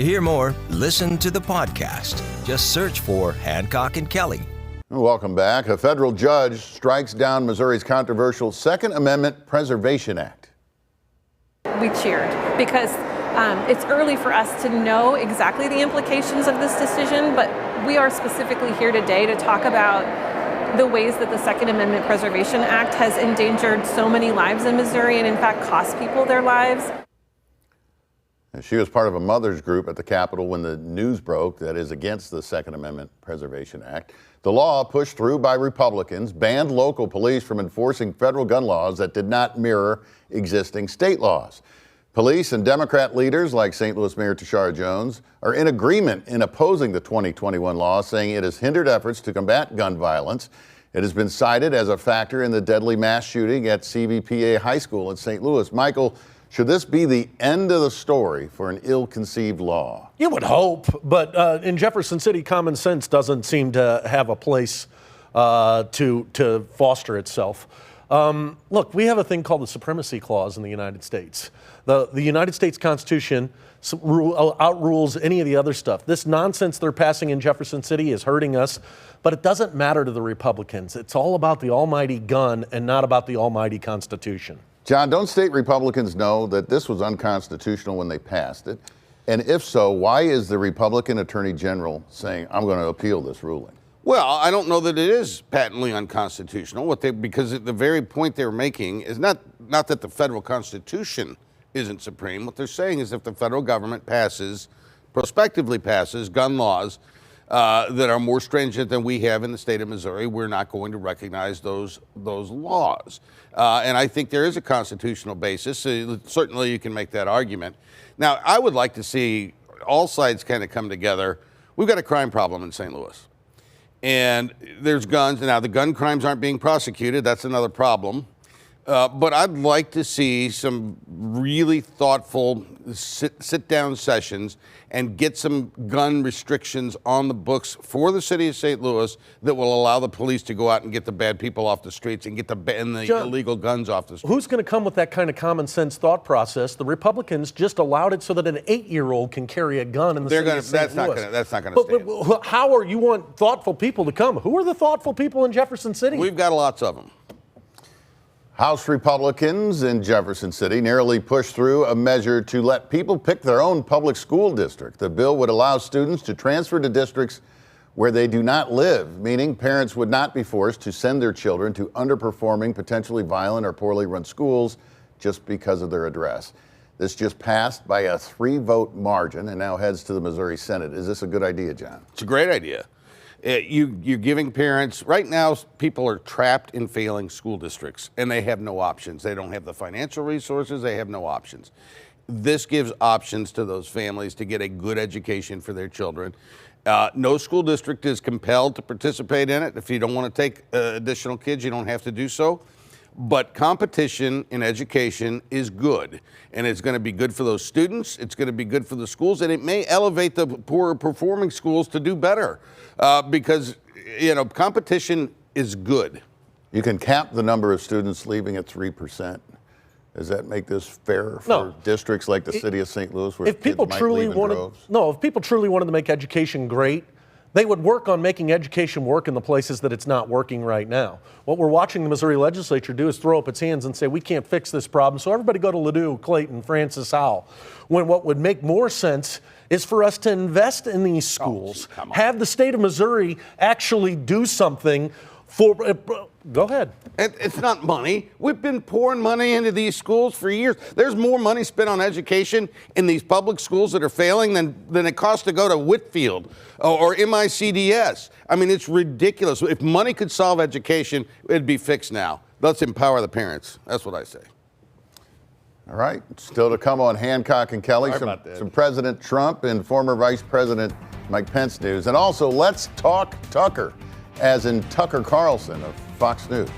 To hear more, listen to the podcast. Just search for Hancock and Kelley. Welcome back. A federal judge strikes down Missouri's controversial Second Amendment Preservation Act. We cheered because it's early for us to know exactly the implications of this decision, but we are specifically here today to talk about the ways that the Second Amendment Preservation Act has endangered so many lives in Missouri and in fact cost people their lives. She was part of a mother's group at the Capitol when the news broke that is against the Second Amendment Preservation Act. The law, pushed through by Republicans, banned local police from enforcing federal gun laws that did not mirror existing state laws. Police and Democrat leaders like St. Louis Mayor Tashara Jones are in agreement in opposing the 2021 law, saying it has hindered efforts to combat gun violence. It has been cited as a factor in the deadly mass shooting at CVPA High School in St. Louis. Michael, should this be the end of the story for an ill-conceived law? You would hope, but in Jefferson City, common sense doesn't seem to have a place to foster itself. Look, we have a thing called the Supremacy Clause in the United States. The United States Constitution outrules any of the other stuff. This nonsense they're passing in Jefferson City is hurting us, but it doesn't matter to the Republicans. It's all about the almighty gun and not about the almighty Constitution. John, don't state Republicans know that this was unconstitutional when they passed it? And if so, why is the Republican Attorney General saying, I'm going to appeal this ruling? Well, I don't know that it is patently unconstitutional. Because the very point they're making is not that the federal Constitution isn't supreme. What they're saying is if the federal government prospectively passes gun laws that are more stringent than we have in the state of Missouri, we're not going to recognize those laws. And I think there is a constitutional basis. Certainly you can make that argument. Now, I would like to see all sides kind of come together. We've got a crime problem in St. Louis. And there's guns. Now, the gun crimes aren't being prosecuted. That's another problem. But I'd like to see some really thoughtful sit-down sessions and get some gun restrictions on the books for the city of St. Louis that will allow the police to go out and get the bad people off the streets and get the illegal guns off the streets. Who's going to come with that kind of common sense thought process? The Republicans just allowed it so that an 8-year-old can carry a gun in the city of St. Louis. That's not going to stand. But how are you want thoughtful people to come? Who are the thoughtful people in Jefferson City? We've got lots of them. House Republicans in Jefferson City narrowly pushed through a measure to let people pick their own public school district. The bill would allow students to transfer to districts where they do not live, meaning parents would not be forced to send their children to underperforming, potentially violent or poorly run schools just because of their address. This just passed by a 3-vote margin and now heads to the Missouri Senate. Is this a good idea, John? It's a great idea. You're giving parents, right now people are trapped in failing school districts and they have no options. They don't have the financial resources, they have no options. This gives options to those families to get a good education for their children. No school district is compelled to participate in it. If you don't want to take additional kids, you don't have to do so. But competition in education is good, and it's going to be good for those students. It's going to be good for the schools, and it may elevate the poorer performing schools to do better because, competition is good. You can cap the number of students leaving at 3%. Does that make this fair for districts like the city of St. Louis where kids might leave in droves? No, if people truly wanted to make education great, they would work on making education work in the places that it's not working right now. What we're watching the Missouri legislature do is throw up its hands and say, we can't fix this problem, so everybody go to Ladue, Clayton, Francis Howell. When what would make more sense is for us to invest in these schools, have the state of Missouri actually do something for, go ahead. It's not money. We've been pouring money into these schools for years. There's more money spent on education in these public schools that are failing than it costs to go to Whitfield or MICDS. I mean, it's ridiculous. If money could solve education, it'd be fixed now. Let's empower the parents. That's what I say. All right. Still to come on Hancock and Kelley, some President Trump and former Vice President Mike Pence news. And also, let's talk Tucker, as in Tucker Carlson of Fox News.